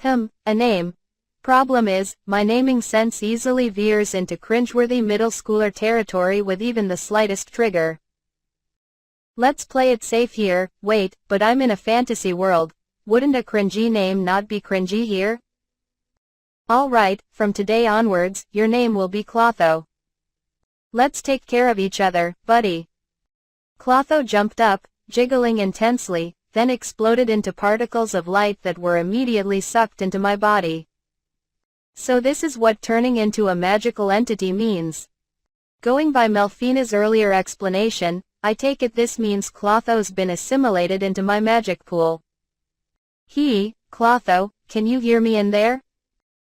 A name. Problem is, my naming sense easily veers into cringeworthy middle schooler territory with even the slightest trigger. Let's play it safe here. Wait, but I'm in a fantasy world. Wouldn't a cringy name not be cringy here? Alright, from today onwards, your name will be Clotho. Let's take care of each other, buddy. Clotho jumped up, jiggling intensely, then exploded into particles of light that were immediately sucked into my body. So this is what turning into a magical entity means. Going by Melfina's earlier explanation, I take it this means Clotho's been assimilated into my magic pool. Clotho, can you hear me in there?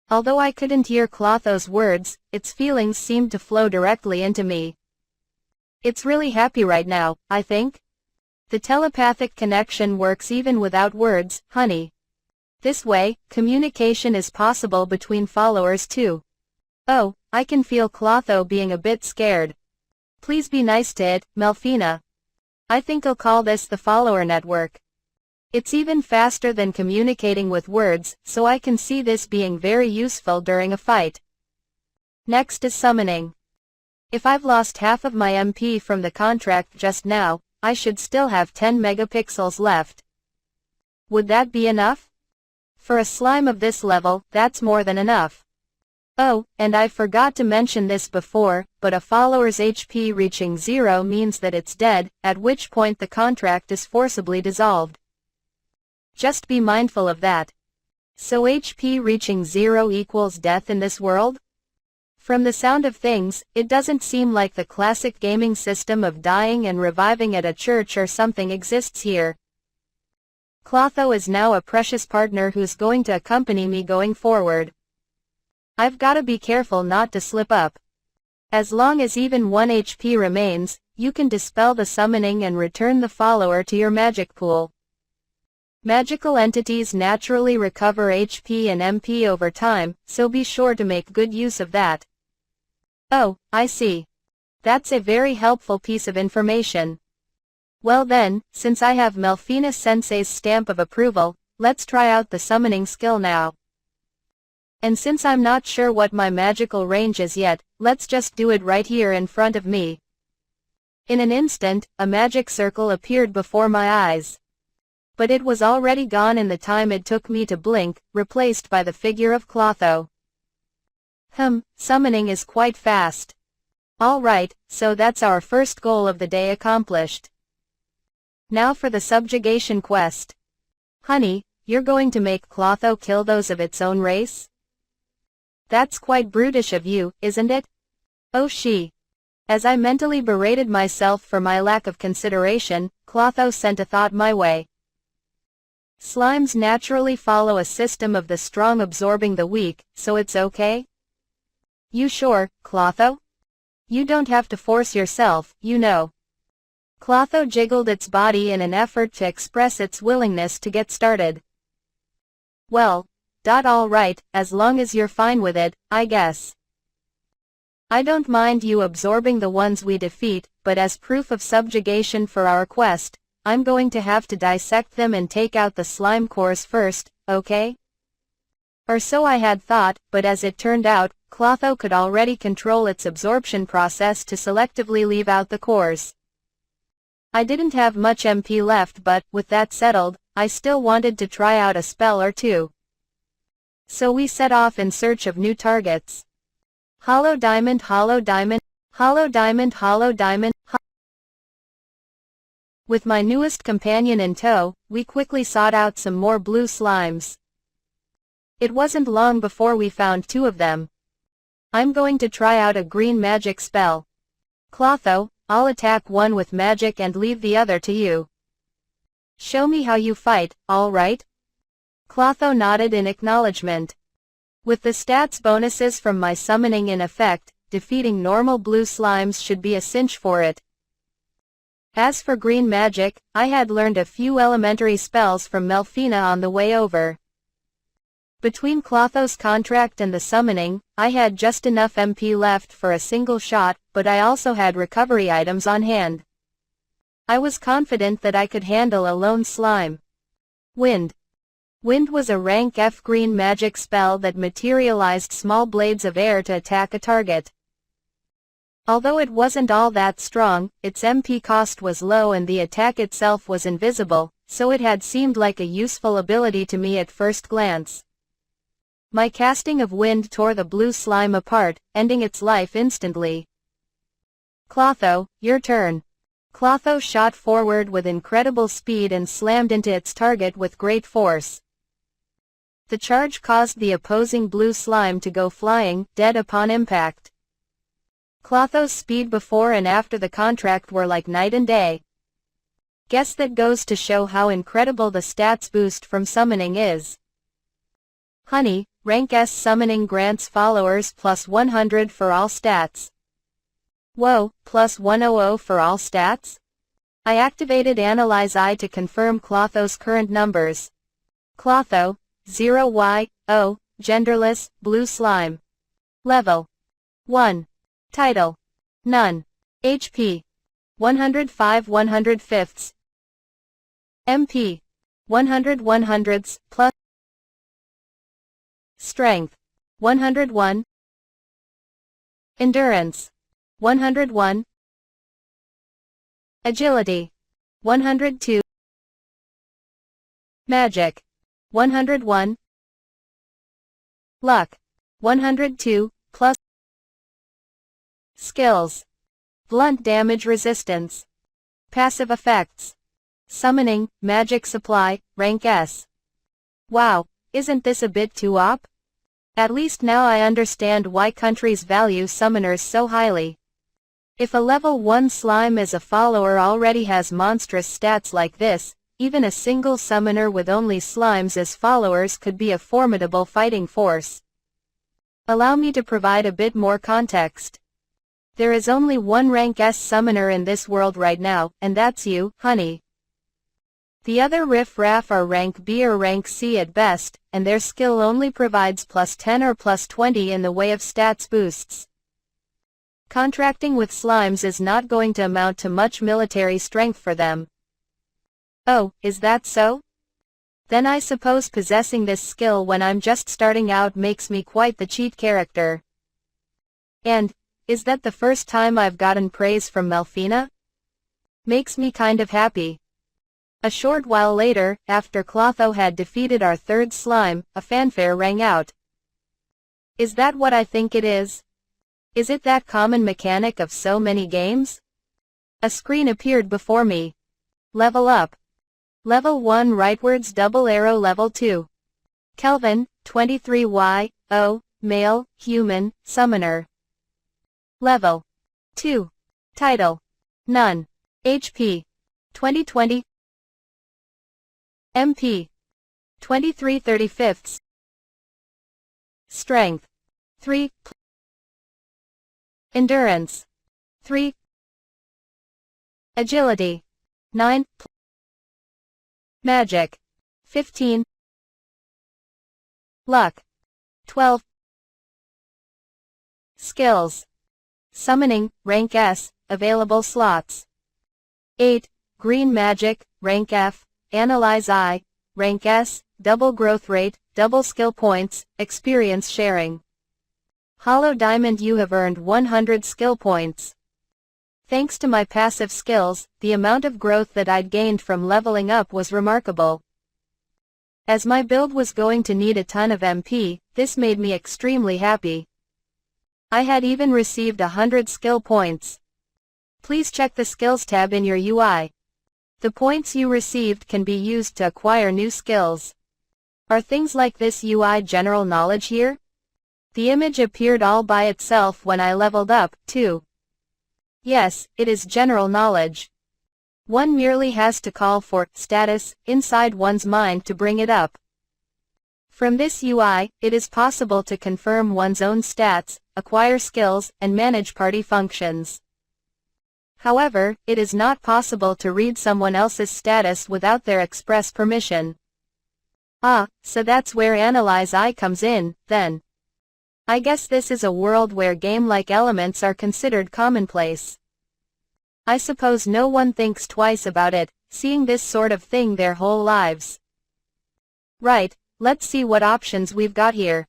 Although I couldn't hear Clotho's words, its feelings seemed to flow directly into me. It's really happy right now, I think. The telepathic connection works even without words, honey. This way, communication is possible between followers too. Oh, I can feel Clotho being a bit scared. Please be nice to it, Melfina. I think I'll call this the follower network. It's even faster than communicating with words, so I can see this being very useful during a fight. Next is summoning. If I've lost half of my MP from the contract just now, I should still have 10 megapixels left. Would that be enough? For a slime of this level, that's more than enough. Oh, and I forgot to mention this before, but a follower's HP reaching 0 means that it's dead, at which point the contract is forcibly dissolved. Just be mindful of that. So HP reaching 0 equals death in this world? From the sound of things, it doesn't seem like the classic gaming system of dying and reviving at a church or something exists here. Clotho is now a precious partner who's going to accompany me going forward. I've gotta be careful not to slip up. As long as even 1 HP remains, you can dispel the summoning and return the follower to your magic pool. Magical entities naturally recover HP and MP over time, so be sure to make good use of that. Oh, I see. That's a very helpful piece of information. Well then, since I have Melfina Sensei's stamp of approval, let's try out the summoning skill now. And since I'm not sure what my magical range is yet, let's just do it right here in front of me. In an instant, a magic circle appeared before my eyes. But it was already gone in the time it took me to blink, replaced by the figure of Clotho. Summoning is quite fast. Alright, so that's our first goal of the day accomplished. Now for the subjugation quest. Honey, you're going to make Clotho kill those of its own race? That's quite brutish of you, isn't it? Oh she. As I mentally berated myself for my lack of consideration, Clotho sent a thought my way. Slimes naturally follow a system of the strong absorbing the weak, so it's okay? You sure, Clotho? You don't have to force yourself, you know. Clotho jiggled its body in an effort to express its willingness to get started. Well, all right, as long as you're fine with it, I guess. I don't mind you absorbing the ones we defeat, but as proof of subjugation for our quest, I'm going to have to dissect them and take out the slime cores first, okay? Or so I had thought, but as it turned out, Clotho could already control its absorption process to selectively leave out the cores. I didn't have much MP left but, with that settled, I still wanted to try out a spell or two. So we set off in search of new targets. Hollow diamond, hollow diamond, hollow diamond, hollow diamond. With my newest companion in tow, we quickly sought out some more blue slimes. It wasn't long before we found 2 of them. I'm going to try out a green magic spell. Clotho, I'll attack one with magic and leave the other to you. Show me how you fight, alright? Clotho nodded in acknowledgement. With the stats bonuses from my summoning in effect, defeating normal blue slimes should be a cinch for it. As for green magic, I had learned a few elementary spells from Melfina on the way over. Between Clotho's contract and the summoning, I had just enough MP left for a single shot, but I also had recovery items on hand. I was confident that I could handle a lone slime. Wind. Wind was a rank F green magic spell that materialized small blades of air to attack a target. Although it wasn't all that strong, its MP cost was low and the attack itself was invisible, so it had seemed like a useful ability to me at first glance. My casting of wind tore the blue slime apart, ending its life instantly. Clotho, your turn. Clotho shot forward with incredible speed and slammed into its target with great force. The charge caused the opposing blue slime to go flying, dead upon impact. Clotho's speed before and after the contract were like night and day. Guess that goes to show how incredible the stats boost from summoning is. Honey, rank S summoning grants followers plus 100 for all stats. Whoa, plus 100 for all stats? I activated Analyze Eye to confirm Clotho's current numbers. Clotho, 0Y0, genderless, blue slime. Level 1. Title. None. HP. 105 105ths. MP. 100 100ths, plus. Strength. 101. Endurance. 101. Agility. 102. Magic. 101. Luck. 102, plus. Skills. Blunt damage resistance. Passive effects. Summoning, magic supply, rank S. Wow, isn't this a bit too OP? At least now I understand why countries value summoners so highly. If a level 1 slime as a follower already has monstrous stats like this, even a single summoner with only slimes as followers could be a formidable fighting force. Allow me to provide a bit more context. There is only one rank S summoner in this world right now, and that's you, Honey. The other riff-raff are rank B or rank C at best, and their skill only provides plus 10 or plus 20 in the way of stats boosts. Contracting with slimes is not going to amount to much military strength for them. Oh, is that so? Then I suppose possessing this skill when I'm just starting out makes me quite the cheat character. And, is that the first time I've gotten praise from Melfina? Makes me kind of happy. A short while later, after Clotho had defeated our third slime, a fanfare rang out. Is that what I think it is? Is it that common mechanic of so many games? A screen appeared before me. Level up. Level 1 rightwards double arrow level 2. Kelvin, 23Y0, male, human, summoner. Level 2. Title. None. HP. 2020. MP. 23 35ths. Strength. 3. Endurance. 3. Agility. 9. Magic. 15. Luck. 12. Skills. Summoning, rank S, available slots. 8. Green magic, rank F, Analyze Eye, rank S, double growth rate, double skill points, experience sharing. Hollow Diamond, you have earned 100 skill points. Thanks to my passive skills, the amount of growth that I'd gained from leveling up was remarkable. As my build was going to need a ton of MP, this made me extremely happy. I had even received 100 skill points. Please check the skills tab in your UI. The points you received can be used to acquire new skills. Are things like this UI general knowledge here? The image appeared all by itself when I leveled up, too. Yes, it is general knowledge. One merely has to call for status inside one's mind to bring it up. From this UI, it is possible to confirm one's own stats, acquire skills, and manage party functions. However, it is not possible to read someone else's status without their express permission. Ah, so that's where Analyze Eye comes in, then. I guess this is a world where game-like elements are considered commonplace. I suppose no one thinks twice about it, seeing this sort of thing their whole lives. Right, let's see what options we've got here.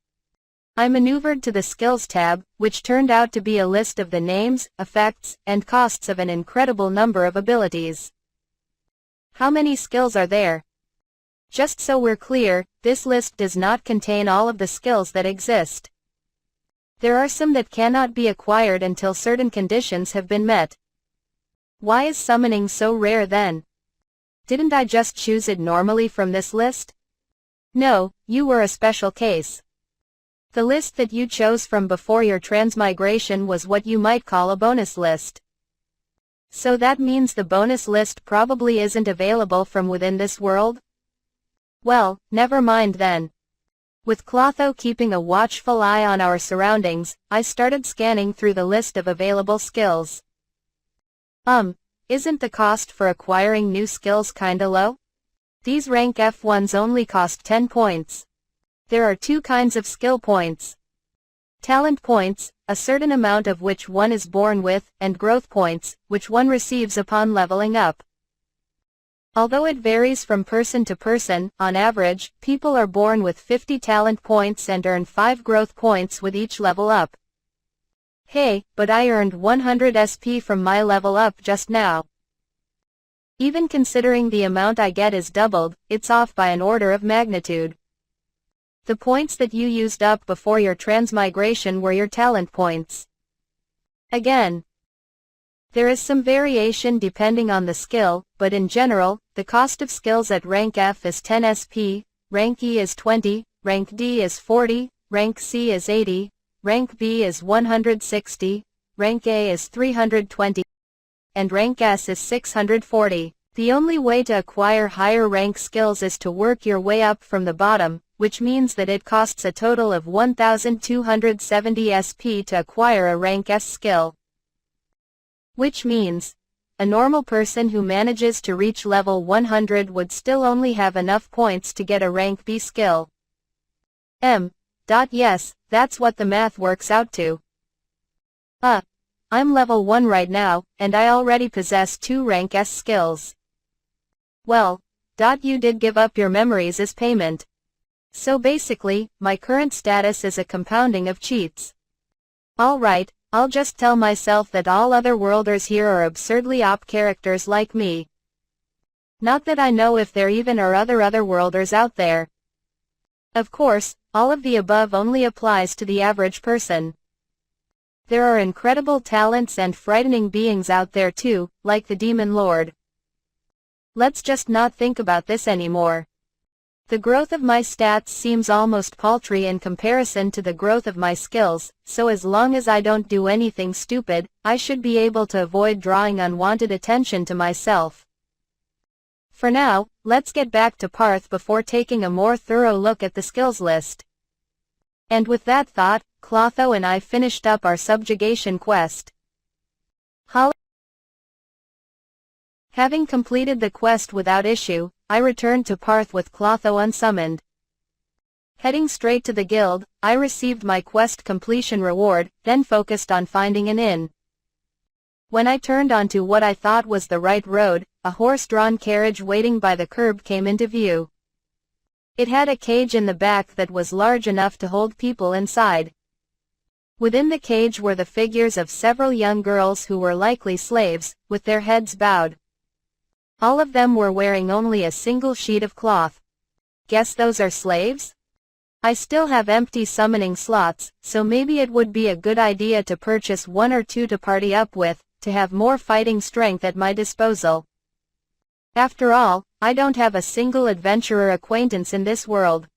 I maneuvered to the Skills tab, which turned out to be a list of the names, effects, and costs of an incredible number of abilities. How many skills are there? Just so we're clear, this list does not contain all of the skills that exist. There are some that cannot be acquired until certain conditions have been met. Why is summoning so rare then? Didn't I just choose it normally from this list? No, you were a special case. The list that you chose from before your transmigration was what you might call a bonus list. So that means the bonus list probably isn't available from within this world? Well, never mind then. With Clotho keeping a watchful eye on our surroundings, I started scanning through the list of available skills. Isn't the cost for acquiring new skills kinda low? These rank F ones only cost 10 points. There are two kinds of skill points. Talent points, a certain amount of which one is born with, and growth points, which one receives upon leveling up. Although it varies from person to person, on average, people are born with 50 talent points and earn 5 growth points with each level up. Hey, but I earned 100 SP from my level up just now. Even considering the amount I get is doubled, it's off by an order of magnitude. The points that you used up before your transmigration were your talent points. Again, there is some variation depending on the skill, but in general, the cost of skills at rank F is 10 SP, rank E is 20, rank D is 40, rank C is 80, rank B is 160, rank A is 320, and rank S is 640. The only way to acquire higher rank skills is to work your way up from the bottom, which means that it costs a total of 1270 SP to acquire a rank S skill. Which means, a normal person who manages to reach level 100 would still only have enough points to get a rank B skill. Yes, that's what the math works out to. I'm level 1 right now, and I already possess 2 rank S skills. Well, you did give up your memories as payment. So basically, my current status is a compounding of cheats. Alright, I'll just tell myself that all otherworlders here are absurdly OP characters like me. Not that I know if there even are other otherworlders out there. Of course, all of the above only applies to the average person. There are incredible talents and frightening beings out there too, like the Demon Lord. Let's just not think about this anymore. The growth of my stats seems almost paltry in comparison to the growth of my skills, so as long as I don't do anything stupid, I should be able to avoid drawing unwanted attention to myself. For now, let's get back to Parth before taking a more thorough look at the skills list. And with that thought, Clotho and I finished up our subjugation quest. Having completed the quest without issue, I returned to Parth with Clotho unsummoned. Heading straight to the guild, I received my quest completion reward, then focused on finding an inn. When I turned onto what I thought was the right road, a horse-drawn carriage waiting by the curb came into view. It had a cage in the back that was large enough to hold people inside. Within the cage were the figures of several young girls who were likely slaves, with their heads bowed. All of them were wearing only a single sheet of cloth. Guess those are slaves? I still have empty summoning slots, so maybe it would be a good idea to purchase 1 or 2 to party up with, to have more fighting strength at my disposal. After all, I don't have a single adventurer acquaintance in this world.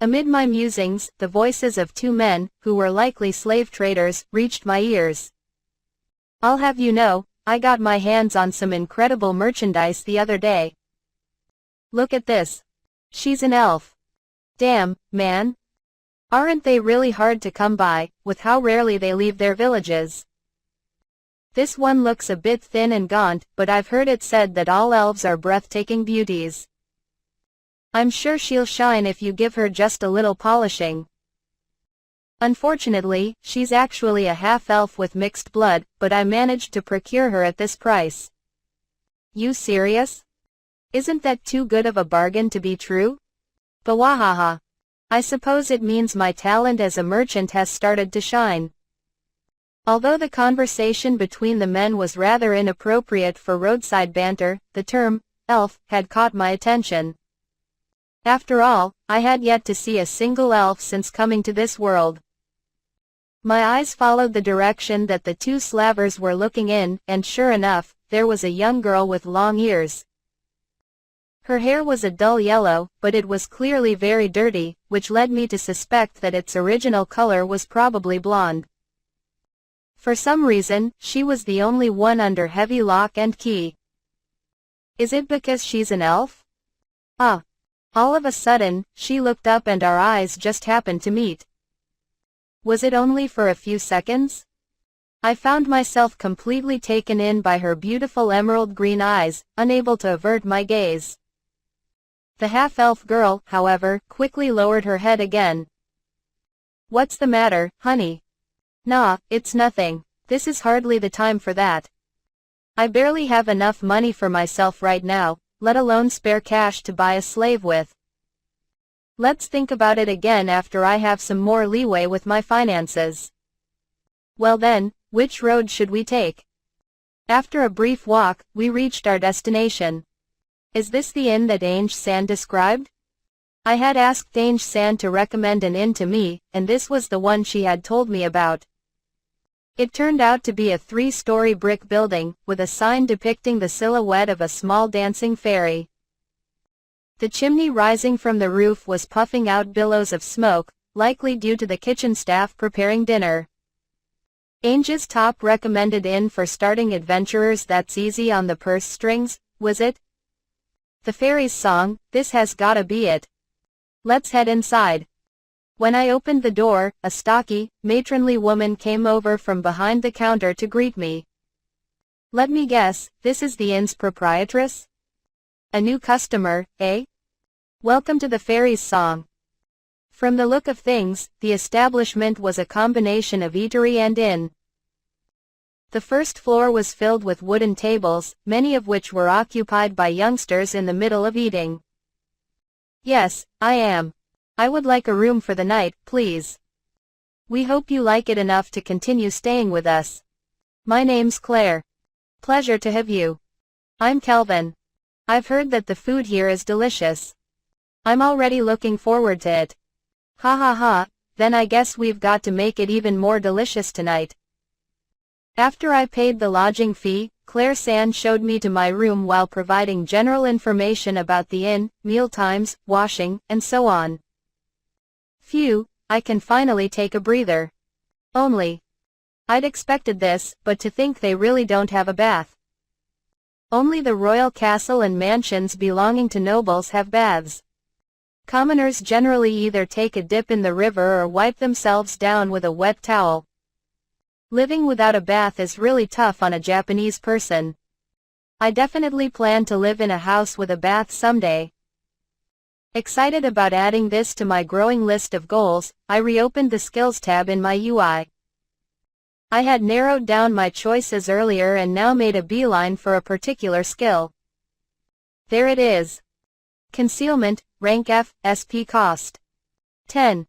Amid my musings, the voices of 2 men, who were likely slave traders, reached my ears. I'll have you know, I got my hands on some incredible merchandise the other day. Look at this. She's an elf. Damn, man. Aren't they really hard to come by, with how rarely they leave their villages? This one looks a bit thin and gaunt, but I've heard it said that all elves are breathtaking beauties. I'm sure she'll shine if you give her just a little polishing. Unfortunately, she's actually a half-elf with mixed blood, but I managed to procure her at this price. You serious? Isn't that too good of a bargain to be true? Bawahaha. I suppose it means my talent as a merchant has started to shine. Although the conversation between the men was rather inappropriate for roadside banter, the term, elf, had caught my attention. After all, I had yet to see a single elf since coming to this world. My eyes followed the direction that the two slavers were looking in, and sure enough, there was a young girl with long ears. Her hair was a dull yellow, but it was clearly very dirty, which led me to suspect that its original color was probably blonde. For some reason, she was the only one under heavy lock and key. Is it because she's an elf? Ah! All of a sudden, she looked up and our eyes just happened to meet. Was it only for a few seconds? I found myself completely taken in by her beautiful emerald green eyes, unable to avert my gaze. The half-elf girl, however, quickly lowered her head again. What's the matter, honey? Nah, it's nothing. This is hardly the time for that. I barely have enough money for myself right now, let alone spare cash to buy a slave with. Let's think about it again after I have some more leeway with my finances. Well then, which road should we take? After a brief walk, we reached our destination. Is this the inn that Ange-san described? I had asked Ange-san to recommend an inn to me, and this was the one she had told me about. It turned out to be a 3-story brick building, with a sign depicting the silhouette of a small dancing fairy. The chimney rising from the roof was puffing out billows of smoke, likely due to the kitchen staff preparing dinner. Ange's top recommended inn for starting adventurers. That's easy on the purse strings, was it? The fairy's song, this has gotta be it. Let's head inside. When I opened the door, a stocky, matronly woman came over from behind the counter to greet me. Let me guess, this is the inn's proprietress? A new customer, eh? Welcome to the fairy's song. From the look of things, the establishment was a combination of eatery and inn. The first floor was filled with wooden tables, many of which were occupied by youngsters in the middle of eating. Yes, I am. I would like a room for the night, please. We hope you like it enough to continue staying with us. My name's Claire. Pleasure to have you. I'm Kelvin. I've heard that the food here is delicious. I'm already looking forward to it. Ha ha ha, then I guess we've got to make it even more delicious tonight. After I paid the lodging fee, Claire-san showed me to my room while providing general information about the inn, meal times, washing, and so on. Phew, I can finally take a breather. Only. I'd expected this, but to think they really don't have a bath. Only the royal castle and mansions belonging to nobles have baths. Commoners generally either take a dip in the river or wipe themselves down with a wet towel. Living without a bath is really tough on a Japanese person. I definitely plan to live in a house with a bath someday. Excited about adding this to my growing list of goals, I reopened the Skills tab in my UI. I had narrowed down my choices earlier and now made a beeline for a particular skill. There it is. Concealment, Rank F, SP cost 10.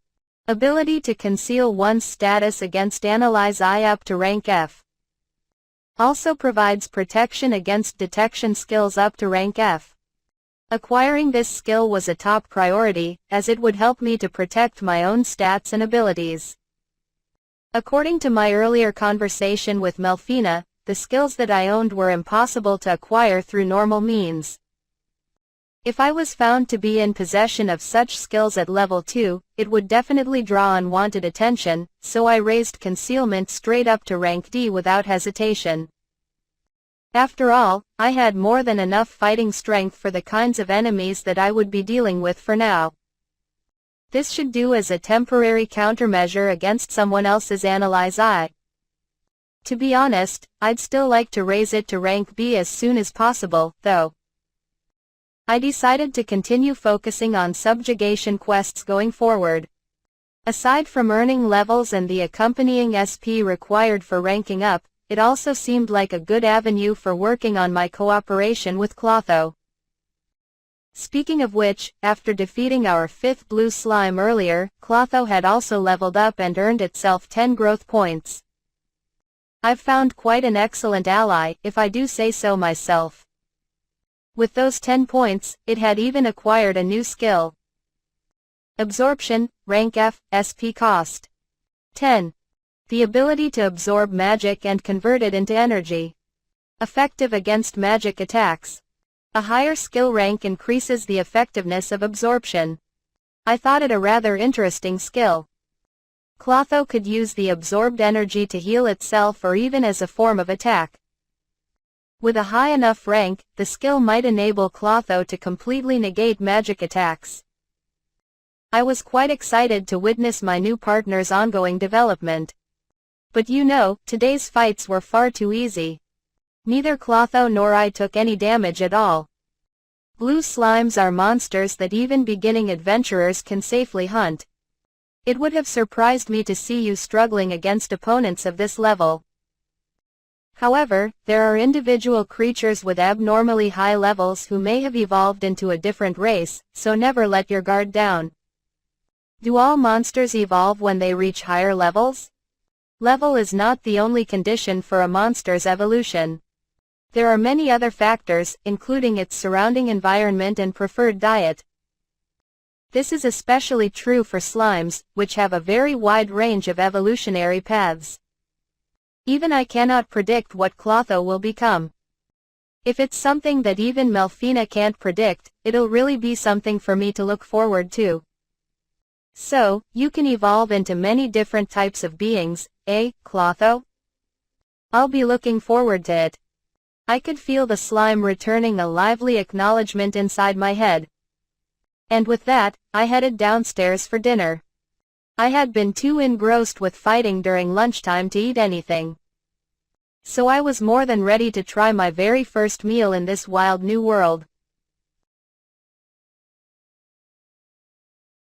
Ability to conceal one's status against Analyze I up to rank F. Also provides protection against detection skills up to rank F. Acquiring this skill was a top priority, as it would help me to protect my own stats and abilities. According to my earlier conversation with Melfina, the skills that I owned were impossible to acquire through normal means. If I was found to be in possession of such skills at level 2, it would definitely draw unwanted attention, so I raised concealment straight up to rank D without hesitation. After all, I had more than enough fighting strength for the kinds of enemies that I would be dealing with for now. This should do as a temporary countermeasure against someone else's Analyze I. To be honest, I'd still like to raise it to rank B as soon as possible, though. I decided to continue focusing on subjugation quests going forward. Aside from earning levels and the accompanying SP required for ranking up, it also seemed like a good avenue for working on my cooperation with Clotho. Speaking of which, after defeating our 5th blue slime earlier, Clotho had also leveled up and earned itself 10 growth points. I've found quite an excellent ally, if I do say so myself. With those 10 points, it had even acquired a new skill. Absorption, rank F, SP cost 10. The ability to absorb magic and convert it into energy. Effective against magic attacks. A higher skill rank increases the effectiveness of absorption. I thought it a rather interesting skill. Clotho could use the absorbed energy to heal itself or even as a form of attack. With a high enough rank, the skill might enable Clotho to completely negate magic attacks. I was quite excited to witness my new partner's ongoing development. But you know, today's fights were far too easy. Neither Clotho nor I took any damage at all. Blue slimes are monsters that even beginning adventurers can safely hunt. It would have surprised me to see you struggling against opponents of this level. However, there are individual creatures with abnormally high levels who may have evolved into a different race, so never let your guard down. Do all monsters evolve when they reach higher levels? Level is not the only condition for a monster's evolution. There are many other factors, including its surrounding environment and preferred diet. This is especially true for slimes, which have a very wide range of evolutionary paths. Even I cannot predict what Clotho will become. If it's something that even Melfina can't predict, it'll really be something for me to look forward to. So, you can evolve into many different types of beings, eh, Clotho? I'll be looking forward to it. I could feel the slime returning a lively acknowledgement inside my head. And with that, I headed downstairs for dinner. I had been too engrossed with fighting during lunchtime to eat anything. So I was more than ready to try my very first meal in this wild new world.